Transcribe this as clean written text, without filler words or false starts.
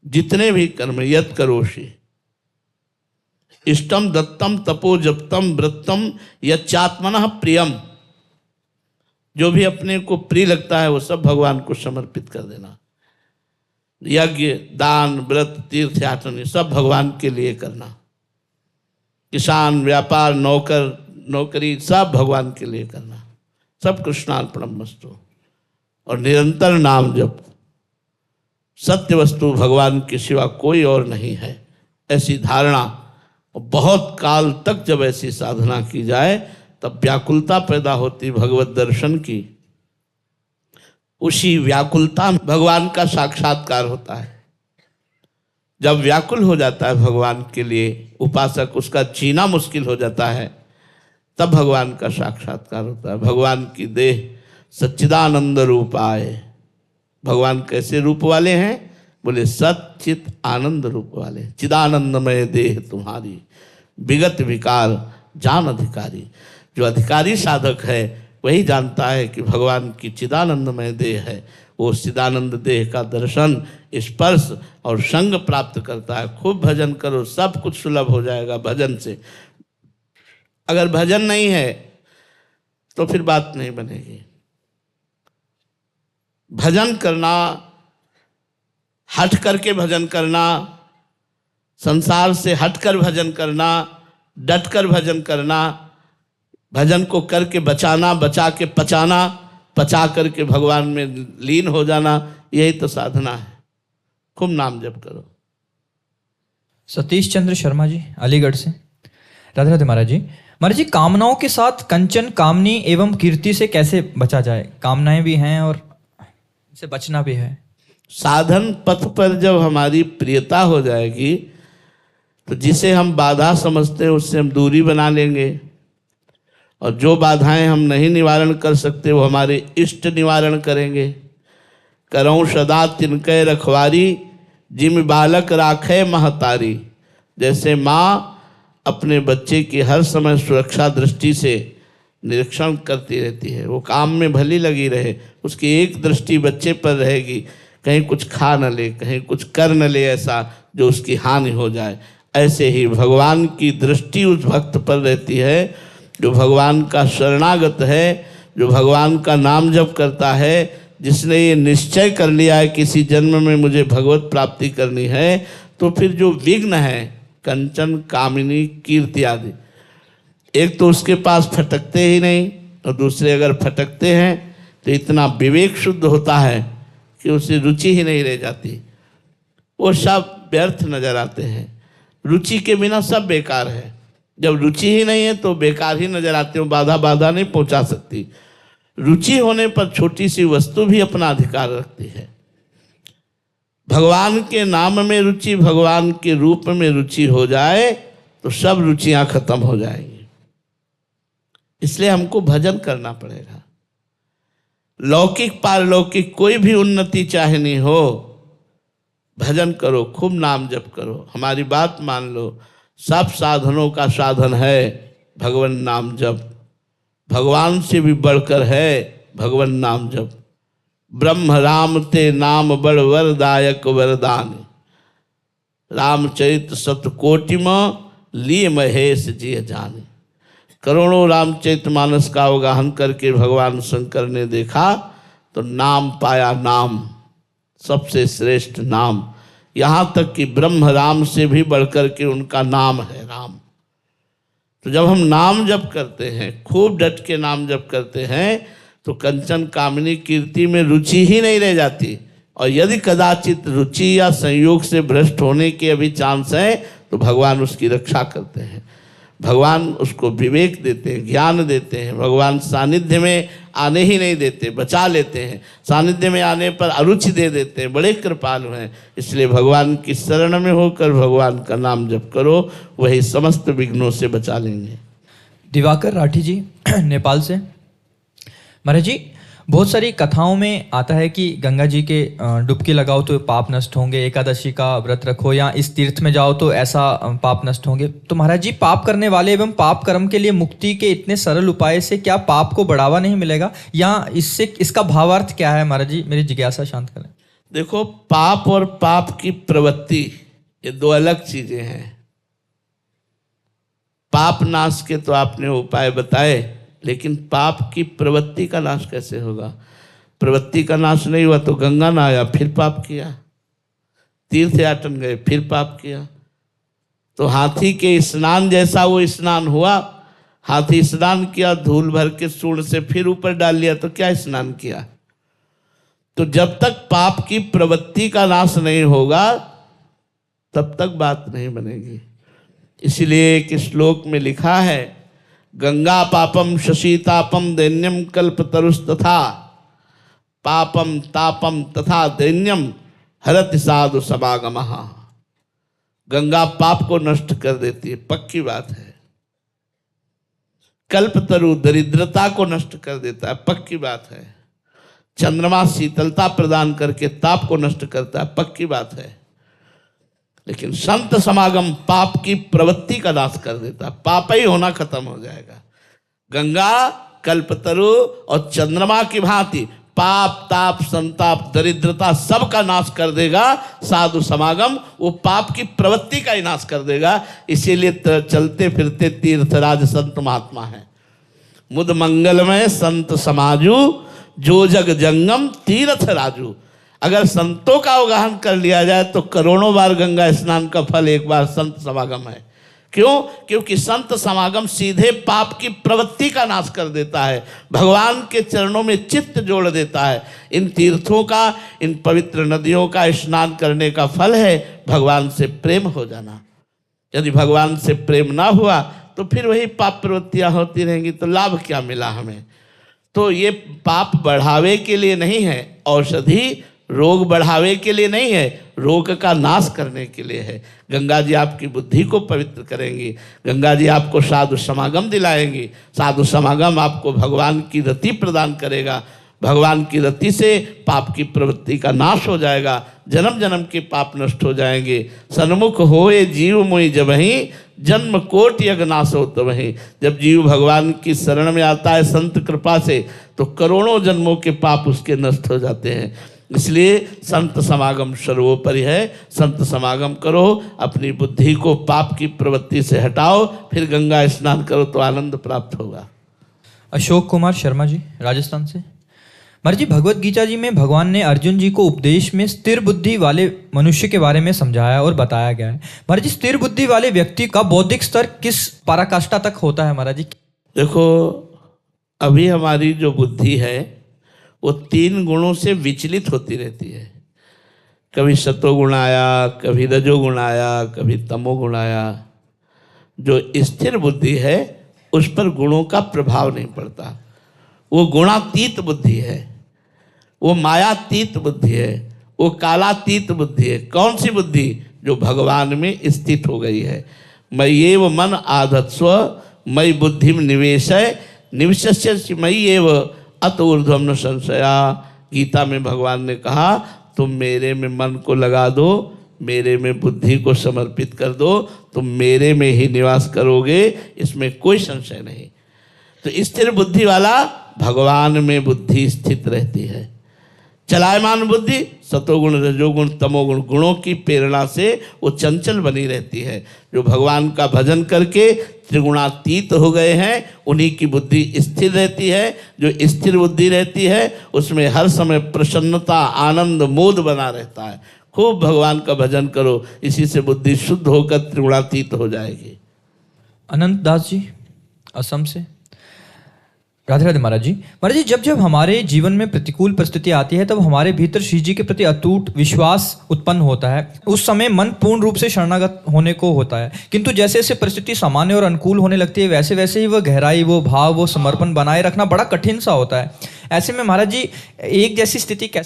जितने भी कर्म यत करोषि इष्टम दत्तम तपो जप्तम व्रतम यच्चात्मनः प्रियम, जो भी अपने को प्रिय लगता है वो सब भगवान को समर्पित कर देना। यज्ञ, दान, व्रत, तीर्थ यात्रा सब भगवान के लिए करना। किसान, व्यापार, नौकरी सब भगवान के लिए करना। सब कृष्णार्पणमस्तु। और निरंतर नाम जप। सत्य वस्तु भगवान के सिवा कोई और नहीं है, ऐसी धारणा। बहुत काल तक जब ऐसी साधना की जाए तब व्याकुलता पैदा होती भगवत दर्शन की। उसी व्याकुलता में भगवान का साक्षात्कार होता है। जब व्याकुल हो जाता है भगवान के लिए उपासक, उसका जीना मुश्किल हो जाता है, तब भगवान का साक्षात्कार होता है। भगवान की देह सच्चिदानंद रूप आए। भगवान कैसे रूप वाले हैं? बोले सच्चित आनंद रूप वाले। चिदानंदमय देह तुम्हारी, विगत विकार जान अधिकारी। जो अधिकारी साधक है वही जानता है कि भगवान की चिदानंदमय देह है। वो चिदानंद देह का दर्शन, स्पर्श और संग प्राप्त करता है। खूब भजन करो, सब कुछ सुलभ हो जाएगा भजन से। अगर भजन नहीं है तो फिर बात नहीं बनेगी। भजन करना, हट करके भजन करना, संसार से हटकर भजन करना, डटकर भजन करना, भजन को करके बचाना, बचा के पचाना, पचा करके भगवान में लीन हो जाना, यही तो साधना है। खूब नाम जप करो। सतीश चंद्र शर्मा जी अलीगढ़ से। राधे राधे महाराज जी। महाराज जी, कामनाओं के साथ कंचन, कामनी एवं कीर्ति से कैसे बचा जाए? कामनाएं भी हैं और से बचना भी है। साधन पथ पर जब हमारी प्रियता हो जाएगी तो जिसे हम बाधा समझते हैं उससे हम दूरी बना लेंगे, और जो बाधाएं हम नहीं निवारण कर सकते वो हमारे इष्ट निवारण करेंगे। करऊं सदा तिनके रखवारी, जिम बालक राखे महतारी। जैसे माँ अपने बच्चे की हर समय सुरक्षा दृष्टि से निरीक्षण करती रहती है, वो काम में भली लगी रहे, उसकी एक दृष्टि बच्चे पर रहेगी, कहीं कुछ खा न ले, कहीं कुछ कर न ले ऐसा जो उसकी हानि हो जाए। ऐसे ही भगवान की दृष्टि उस भक्त पर रहती है जो भगवान का शरणागत है, जो भगवान का नाम जप करता है, जिसने ये निश्चय कर लिया है किसी जन्म में मुझे भगवत प्राप्ति करनी है। तो फिर जो विघ्न है कंचन, कामिनी, कीर्ति आदि, एक तो उसके पास फटकते ही नहीं, और दूसरे अगर फटकते हैं तो इतना विवेक शुद्ध होता है कि उसे रुचि ही नहीं रह जाती। वो सब व्यर्थ नजर आते हैं। रुचि के बिना सब बेकार है। जब रुचि ही नहीं है तो बेकार ही नजर आते हो, बाधा नहीं पहुंचा सकती। रुचि होने पर छोटी सी वस्तु भी अपना अधिकार रखती है। भगवान के नाम में रुचि, भगवान के रूप में रुचि हो जाए तो सब रुचियां खत्म हो जाएंगी। इसलिए हमको भजन करना पड़ेगा। लौकिक पारलौकिक कोई भी उन्नति चाहनी हो, भजन करो, खूब नाम जप करो। हमारी बात मान लो, सब साधनों का साधन है भगवान नाम जप। भगवान से भी बढ़कर है भगवान नाम जप। ब्रह्म राम ते नाम बड़ वरदायक वरदान, रामचरित सतकोटि में लिए महेश जी जाने। करोड़ों रामचरितमानस का अवगाहन करके भगवान शंकर ने देखा तो नाम पाया, नाम सबसे श्रेष्ठ नाम। यहाँ तक कि ब्रह्म राम से भी बढ़कर के उनका नाम है राम। तो जब हम नाम जप करते हैं, खूब डट के नाम जप करते हैं, तो कंचन, कामिनी, कीर्ति में रुचि ही नहीं रह जाती। और यदि कदाचित रुचि या संयोग से भ्रष्ट होने के अभी चांस है तो भगवान उसकी रक्षा करते हैं। भगवान उसको विवेक देते हैं, ज्ञान देते हैं। भगवान सानिध्य में आने ही नहीं देते, बचा लेते हैं। सानिध्य में आने पर अरुचि दे देते हैं। बड़े कृपालु हैं। इसलिए भगवान की शरण में होकर भगवान का नाम जप करो, वही समस्त विघ्नों से बचा लेंगे। दिवाकर राठी जी नेपाल से। महाराज जी, बहुत सारी कथाओं में आता है कि गंगा जी के डुबकी लगाओ तो पाप नष्ट होंगे, एकादशी का व्रत रखो, या इस तीर्थ में जाओ तो ऐसा पाप नष्ट होंगे। तो महाराज जी, पाप करने वाले एवं पाप कर्म के लिए मुक्ति के इतने सरल उपाय से क्या पाप को बढ़ावा नहीं मिलेगा, या इससे इसका भावार्थ क्या है? महाराज जी, मेरी जिज्ञासा शांत करें। देखो, पाप और पाप की प्रवृत्ति ये दो अलग चीजें हैं। पाप नाश के तो आपने उपाय बताए, लेकिन पाप की प्रवृत्ति का नाश कैसे होगा? प्रवृत्ति का नाश नहीं हुआ तो गंगा नहाया फिर पाप किया, तीर्थ याटन गए फिर पाप किया। तो हाथी के स्नान जैसा वो स्नान हुआ। हाथी स्नान किया, धूल भर के सूंड से फिर ऊपर डाल लिया, तो क्या स्नान किया? तो जब तक पाप की प्रवृत्ति का नाश नहीं होगा तब तक बात नहीं बनेगी। इसलिए एक श्लोक में लिखा है, गंगा पापम शशीतापम दैन्यम कल्पतरुस्तथा पापम तापम तथा दैन्यम हरति साधु समागमः। गंगा पाप को नष्ट कर देती है, पक्की बात है। कल्पतरु दरिद्रता को नष्ट कर देता है, पक्की बात है। चंद्रमा शीतलता प्रदान करके ताप को नष्ट करता है, पक्की बात है। लेकिन संत समागम पाप की प्रवृत्ति का नाश कर देता है, पाप ही होना खत्म हो जाएगा। गंगा कल्पतरु और चंद्रमा की भांति पाप ताप संताप दरिद्रता सब का नाश कर देगा। साधु समागम वो पाप की प्रवृत्ति का ही नाश कर देगा। इसीलिए चलते फिरते तीर्थराज संत महात्मा है। मुद मंगलमय संत समाजू जो जग जंगम तीर्थ राजू। अगर संतों का अवगाहन कर लिया जाए तो करोड़ों बार गंगा स्नान का फल एक बार संत समागम है। क्यों? क्योंकि संत समागम सीधे पाप की प्रवृत्ति का नाश कर देता है, भगवान के चरणों में चित्त जोड़ देता है। इन तीर्थों का, इन पवित्र नदियों का स्नान करने का फल है भगवान से प्रेम हो जाना। यदि भगवान से प्रेम ना हुआ तो फिर वही पाप प्रवृत्तियां होती रहेंगी, तो लाभ क्या मिला हमें? तो ये पाप बढ़ावे के लिए नहीं है, औषधि रोग बढ़ावे के लिए नहीं है, रोग का नाश करने के लिए है। गंगा जी आपकी बुद्धि को पवित्र करेंगी, गंगा जी आपको साधु समागम दिलाएंगी, साधु समागम आपको भगवान की रति प्रदान करेगा। भगवान की रति से पाप की प्रवृत्ति का नाश हो जाएगा, जन्म जन्म के पाप नष्ट हो जाएंगे। सन्मुख होए जीव मोहि जबहि जन्म कोटि अगनाश हो तबहि। जब जीव भगवान की शरण में आता है संत कृपा से तो करोड़ों जन्मों के पाप उसके नष्ट हो जाते हैं। इसलिए संत समागम सर्वोपरि है। संत समागम करो, अपनी बुद्धि को पाप की प्रवृत्ति से हटाओ, फिर गंगा स्नान करो तो आनंद प्राप्त होगा। अशोक कुमार शर्मा जी राजस्थान से। महाराज जी, भगवत गीता जी में भगवान ने अर्जुन जी को उपदेश में स्थिर बुद्धि वाले मनुष्य के बारे में समझाया और बताया गया है। महाराज जी, स्थिर बुद्धि वाले व्यक्ति का बौद्धिक स्तर किस पराकाष्ठा तक होता है महाराज जी? देखो, अभी हमारी जो बुद्धि है वो 3 गुणों से विचलित होती रहती है। कभी सतोगुण आया, कभी रजोगुण आया, कभी तमोगुण आया। जो स्थिर बुद्धि है उस पर गुणों का प्रभाव नहीं पड़ता, वो गुणातीत बुद्धि है, वो मायातीत बुद्धि है, वो कालातीत बुद्धि है। कौन सी बुद्धि? जो भगवान में स्थित हो गई है। मय्येव मन आधत्स्व मयि बुद्धिम निवेशय निविशस्य मय्येव अत ऊर्ध्वम न संशया। गीता में भगवान ने कहा, तुम मेरे में मन को लगा दो, मेरे में बुद्धि को समर्पित कर दो, तुम मेरे में ही निवास करोगे, इसमें कोई संशय नहीं। तो स्थिर बुद्धि वाला भगवान में बुद्धि स्थित रहती है। चलायमान बुद्धि सतोगुण रजोगुण तमोगुण गुणों की प्रेरणा से वो चंचल बनी रहती है। जो भगवान का भजन करके त्रिगुणातीत हो गए हैं उन्हीं की बुद्धि स्थिर रहती है। जो स्थिर बुद्धि रहती है उसमें हर समय प्रसन्नता आनंद मोद बना रहता है। खूब भगवान का भजन करो, इसी से बुद्धि शुद्ध होकर त्रिगुणातीत हो जाएगी। अनंत दास जी असम से। राधे राधे महाराज जी। महाराज जी, जब जब हमारे जीवन में प्रतिकूल परिस्थिति आती है तब हमारे भीतर श्री जी के प्रति अटूट विश्वास उत्पन्न होता है। उस समय मन पूर्ण रूप से शरणागत होने को होता है, किंतु जैसे जैसे परिस्थिति सामान्य और अनुकूल होने लगती है वैसे वैसे ही वह गहराई, वो भाव, वो समर्पण बनाए रखना बड़ा कठिन सा होता है। ऐसे में महाराज जी, एक जैसी स्थिति कैसे